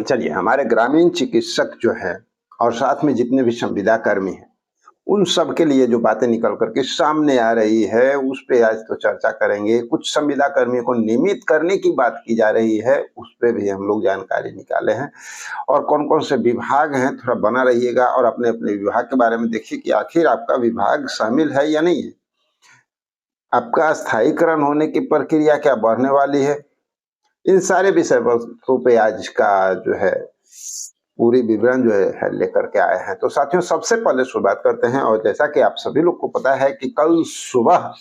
चलिए, हमारे ग्रामीण चिकित्सक जो है और साथ में जितने भी संविदा कर्मी हैं, उन सब के लिए जो बातें निकल कर के सामने आ रही है, उस पे आज तो चर्चा करेंगे। कुछ संविदा कर्मियों को नियमित करने की बात की जा रही है, उस पे भी हम लोग जानकारी निकाले हैं। और कौन-कौन से विभाग हैं, थोड़ा बना रहिएगा और अपने-अपने विभाग के बारे में देखिए कि आखिर आपका विभाग शामिल है या नहीं है। आपका स्थायीकरण होने की प्रक्रिया क्या बढ़ने वाली है? इन सारे विषय वस्तु पे आज का जो है पूरी विवरण जो है लेकर के आए हैं। तो साथियों, सबसे पहले शुरुआत करते हैं। और जैसा कि आप सभी लोग को पता है कि कल सुबह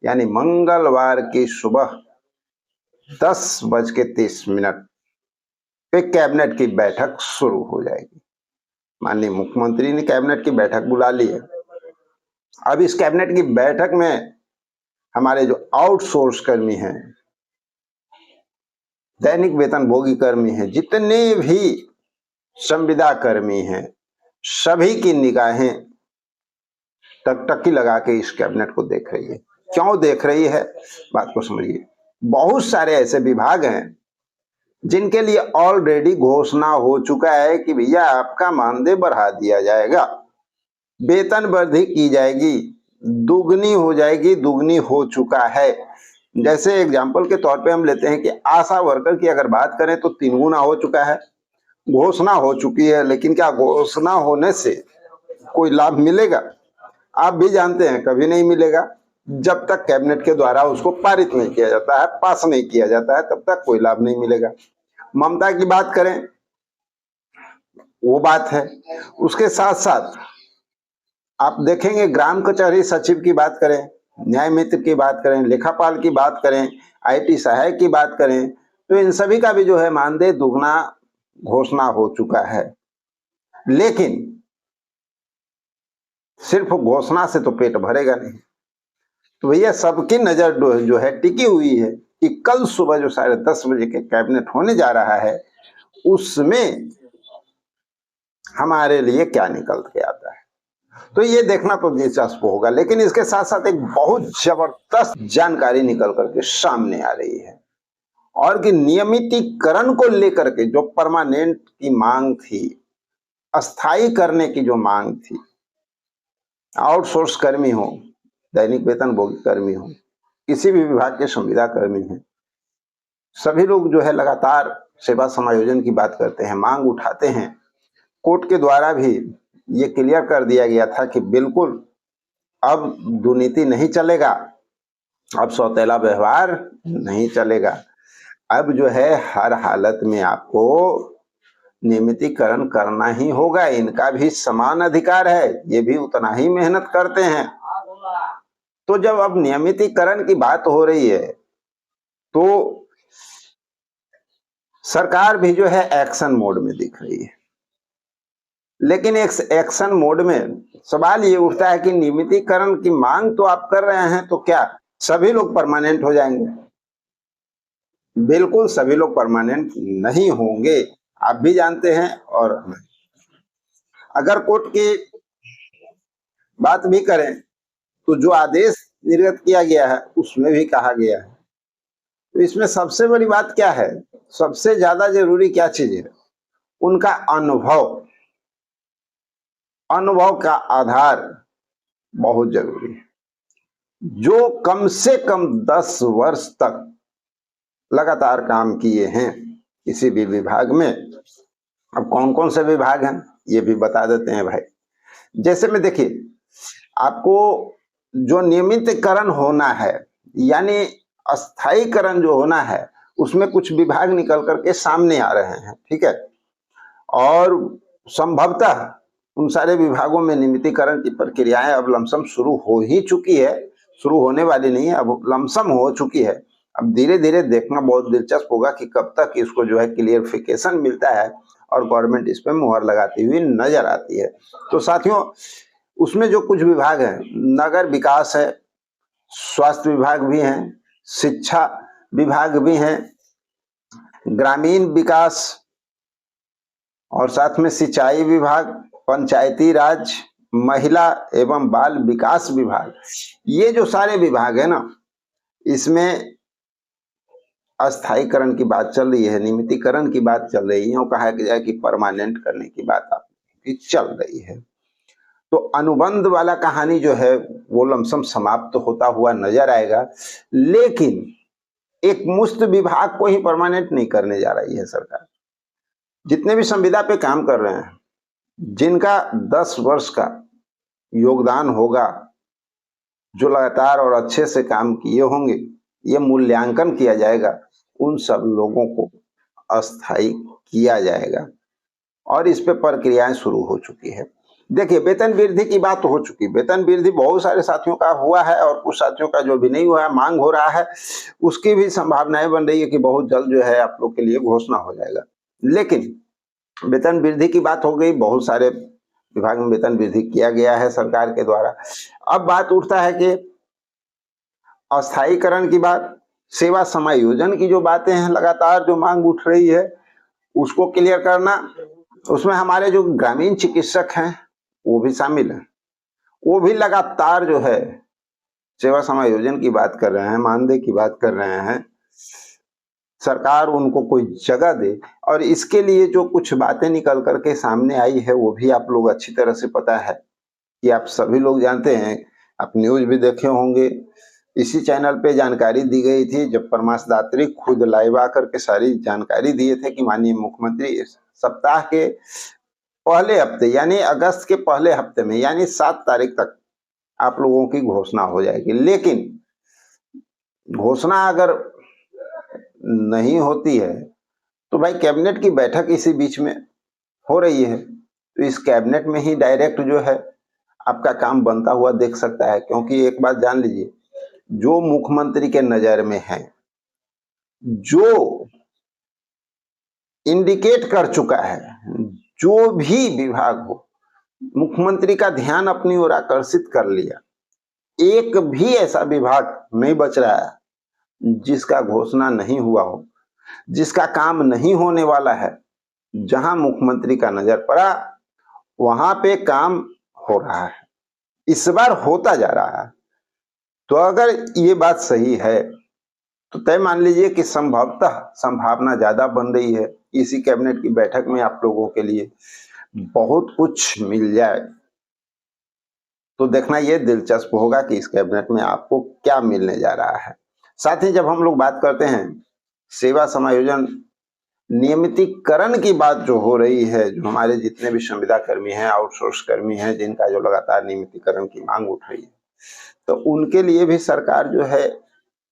यानी मंगलवार की सुबह 10:30 पे कैबिनेट की बैठक शुरू हो जाएगी। माननीय मुख्यमंत्री ने कैबिनेट की बैठक बुला ली है। अब इस कैबिनेट की बैठक में हमारे जो आउटसोर्स कर्मी हैं, दैनिक वेतनभोगी कर्मी हैं, जितने भी संविदा कर्मी हैं, सभी की निगाहें टकटकी लगा के इस कैबिनेट को देख रही है। क्यों देख रही है, बात को समझिए। बहुत सारे ऐसे विभाग हैं जिनके लिए ऑलरेडी घोषणा हो चुका है कि भैया आपका मानदेय बढ़ा दिया जाएगा, वेतन वृद्धि की जाएगी, दुगनी हो जाएगी, दुगनी हो चुका है। जैसे एग्जाम्पल के तौर पे हम लेते हैं कि आशा वर्कर की अगर बात करें तो 3 गुना हो चुका है, घोषणा हो चुकी है। लेकिन क्या घोषणा होने से कोई लाभ मिलेगा? आप भी जानते हैं कभी नहीं मिलेगा। जब तक कैबिनेट के द्वारा उसको पारित नहीं किया जाता है, पास नहीं किया जाता है, तब तक कोई लाभ नहीं मिलेगा। ममता की बात करें, वो बात है। उसके साथ साथ आप देखेंगे ग्राम कचहरी सचिव की बात करें, न्याय मित्र की बात करें, लेखापाल की बात करें, आईटी सहायक की बात करें, तो इन सभी का भी जो है मानदेय दुगना घोषणा हो चुका है। लेकिन सिर्फ घोषणा से तो पेट भरेगा नहीं। तो भैया सबकी नजर जो है टिकी हुई है कि कल सुबह जो 10:30 के कैबिनेट होने जा रहा है, उसमें हमारे लिए क्या निकल के आता है। तो ये देखना तो दिलचस्प होगा। लेकिन इसके साथ साथ एक बहुत जबरदस्त जानकारी निकल करके सामने आ रही है, और कि नियमितीकरण को लेकर के जो परमानेंट की मांग थी, अस्थाई करने की जो मांग थी, आउटसोर्स कर्मी हो, दैनिक वेतनभोगी कर्मी हो, किसी भी विभाग के संविदा कर्मी हैं, सभी लोग जो है लगातार सेवा समायोजन की बात करते हैं, मांग उठाते हैं। कोर्ट के द्वारा भी ये क्लियर कर दिया गया था कि बिल्कुल अब दुर्नीति नहीं चलेगा, अब सौतेला व्यवहार नहीं चलेगा। अब जो है हर हालत में आपको नियमितीकरण करना ही होगा। इनका भी समान अधिकार है, ये भी उतना ही मेहनत करते हैं। तो जब अब नियमितीकरण की बात हो रही है तो सरकार भी जो है एक्शन मोड में दिख रही है। लेकिन एक एक्शन मोड में सवाल ये उठता है कि नियमितीकरण की मांग तो आप कर रहे हैं, तो क्या सभी लोग परमानेंट हो जाएंगे? बिल्कुल सभी लोग परमानेंट नहीं होंगे, आप भी जानते हैं। और अगर कोर्ट की बात भी करें तो जो आदेश निर्गत किया गया है उसमें भी कहा गया है। तो इसमें सबसे बड़ी बात क्या है, सबसे ज्यादा जरूरी क्या चीज है? उनका अनुभव। अनुभव का आधार बहुत जरूरी है। जो कम से कम 10 वर्ष तक लगातार काम किए हैं किसी भी विभाग में। अब कौन कौन से विभाग हैं ये भी बता देते हैं भाई। जैसे में देखिए, आपको जो नियमितीकरण होना है यानी अस्थाईकरण जो होना है, उसमें कुछ विभाग निकल करके सामने आ रहे हैं, ठीक है। और संभवतः उन सारे विभागों में नियमितीकरण की प्रक्रियाएं अब लमसम शुरू हो ही चुकी है, शुरू होने वाली नहीं है, अब लमसम हो चुकी है। अब धीरे धीरे देखना बहुत दिलचस्प होगा कि कब तक इसको जो है क्लियरिफिकेशन मिलता है और गवर्नमेंट इस पर मुहर लगाती हुई नजर आती है। तो साथियों, उसमें जो कुछ विभाग हैं, नगर विकास है, स्वास्थ्य विभाग भी हैं, शिक्षा विभाग भी हैं, ग्रामीण विकास और साथ में सिंचाई विभाग, पंचायती राज, महिला एवं बाल विकास विभाग, ये जो सारे विभाग है ना, इसमें अस्थायीकरण की बात चल रही है, नियमितीकरण की बात चल रही है, कहा जाए कि परमानेंट करने की बात आपकी चल रही है। तो अनुबंध वाला कहानी जो है वो लमसम समाप्त होता हुआ नजर आएगा, लेकिन एक मुस्त विभाग को ही परमानेंट नहीं करने जा रही है सरकार। जितने भी संविदा पे काम कर रहे हैं, जिनका 10 वर्ष का योगदान होगा, जो लगातार और अच्छे से काम किए होंगे, ये मूल्यांकन किया जाएगा, उन सब लोगों को अस्थायी किया जाएगा और इस पे प्रक्रियाएं शुरू हो चुकी है। देखिए, वेतन वृद्धि की बात हो चुकी, वेतन वृद्धि बहुत सारे साथियों का हुआ है और कुछ साथियों का जो भी नहीं हुआ है, मांग हो रहा है, उसकी भी संभावनाएं बन रही है कि बहुत जल्द जो है आप लोग के लिए घोषणा हो जाएगा। लेकिन वेतन वृद्धि की बात हो गई, बहुत सारे विभाग में वेतन वृद्धि किया गया है सरकार के द्वारा। अब बात उठता है कि अस्थायीकरण की बात, सेवा समायोजन की जो बातें हैं, लगातार जो मांग उठ रही है उसको क्लियर करना। उसमें हमारे जो ग्रामीण चिकित्सक हैं वो भी शामिल हैं, वो भी लगातार जो है सेवा समायोजन की बात कर रहे हैं, मानदेय की बात कर रहे हैं, सरकार उनको कोई जगह दे। और इसके लिए जो कुछ बातें निकल करके सामने आई है वो भी आप लोग अच्छी तरह से पता है कि आप सभी लोग जानते हैं, आप न्यूज भी देखे होंगे। इसी चैनल पे जानकारी दी गई थी जब परमाश दात्री खुद लाइव आकर के सारी जानकारी दिए थे कि माननीय मुख्यमंत्री इस सप्ताह के पहले हफ्ते यानी अगस्त के पहले हफ्ते में यानी 7 तारीख तक आप लोगों की घोषणा हो जाएगी। लेकिन घोषणा अगर नहीं होती है तो भाई कैबिनेट की बैठक इसी बीच में हो रही है, तो इस कैबिनेट में ही डायरेक्ट जो है आपका काम बनता हुआ देख सकता है। क्योंकि एक बात जान लीजिए, जो मुख्यमंत्री के नजर में है, जो इंडिकेट कर चुका है, जो भी विभाग हो, मुख्यमंत्री का ध्यान अपनी ओर आकर्षित कर लिया, एक भी ऐसा विभाग नहीं बच रहा है जिसका घोषणा नहीं हुआ हो, जिसका काम नहीं होने वाला है। जहां मुख्यमंत्री का नजर पड़ा वहां पे काम हो रहा है, इस बार होता जा रहा है। तो अगर ये बात सही है तो तय मान लीजिए कि संभवतः संभावना ज्यादा बन रही है इसी कैबिनेट की बैठक में आप लोगों के लिए बहुत कुछ मिल जाए। तो देखना ये दिलचस्प होगा कि इस कैबिनेट में आपको क्या मिलने जा रहा है। साथ ही जब हम लोग बात करते हैं सेवा समायोजन नियमितीकरण की बात जो हो रही है, जो हमारे जितने भी संविदा कर्मी हैं, आउटसोर्स कर्मी हैं, जिनका जो लगातार नियमितीकरण की मांग उठ रही है, तो उनके लिए भी सरकार जो है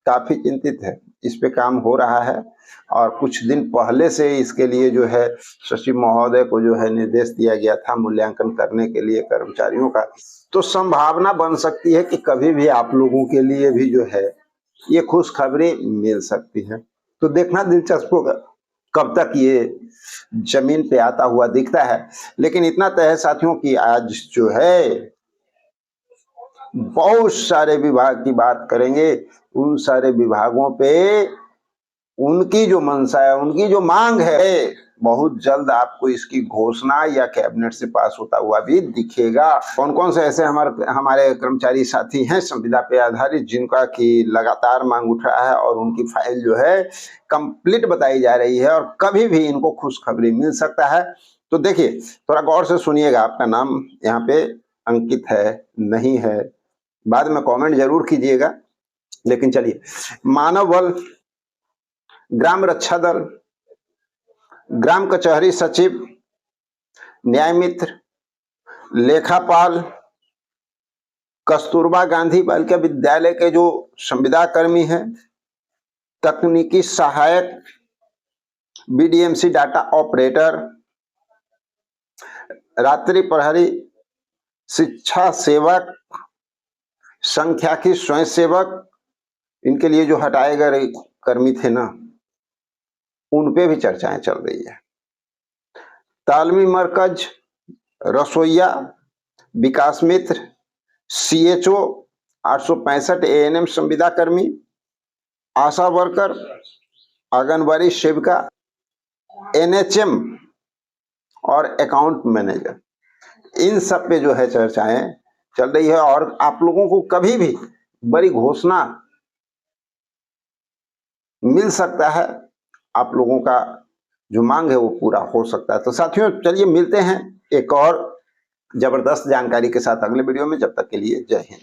काफी चिंतित है। इस पे काम हो रहा है और कुछ दिन पहले से इसके लिए जो है सचिव महोदय को जो है निर्देश दिया गया था मूल्यांकन करने के लिए कर्मचारियों का। तो संभावना बन सकती है कि कभी भी आप लोगों के लिए भी जो है ये खुशखबरी मिल सकती है। तो देखना दिलचस्प होगा कब तक ये जमीन पे आता हुआ दिखता है। लेकिन इतना तय है साथियों की आज जो है बहुत सारे विभाग की बात करेंगे, उन सारे विभागों पे उनकी जो मंशा है, उनकी जो मांग है, बहुत जल्द आपको इसकी घोषणा या कैबिनेट से पास होता हुआ भी दिखेगा। कौन कौन से ऐसे हमारे कर्मचारी साथी हैं संविदा पे आधारित जिनका की लगातार मांग उठ रहा है और उनकी फाइल जो है कंप्लीट बताई जा रही है और कभी भी इनको खुशखबरी मिल सकता है। तो देखिए, थोड़ा गौर से सुनिएगा। आपका नाम यहाँ पे अंकित है, नहीं है, बाद में कमेंट जरूर कीजिएगा। लेकिन चलिए, मानव बल, ग्राम रक्षा दल, ग्राम कचहरी सचिव, न्याय मित्र, लेखापाल, कस्तूरबा गांधी बालिका विद्यालय के जो संविदा कर्मी हैं, तकनीकी सहायक, बीडीएमसी डाटा ऑपरेटर, रात्रि प्रहरी, शिक्षा सेवक, संख्याकी स्वयंसेवक, इनके लिए जो हटाए गए कर्मी थे ना, उन पे भी चर्चाएं चल रही है। तालमी मरकज, रसोईया, विकास मित्र, सीएचओ, 865 एएनएम संविदा कर्मी, आशा वर्कर, आंगनबाड़ी सेविका, एनएचएम और अकाउंट मैनेजर, इन सब पे जो है चर्चाएं चल रही है। और आप लोगों को कभी भी बड़ी घोषणा मिल सकता है, आप लोगों का जो मांग है वो पूरा हो सकता है। तो साथियों चलिए मिलते हैं एक और जबरदस्त जानकारी के साथ अगले वीडियो में। जब तक के लिए जय हिंद।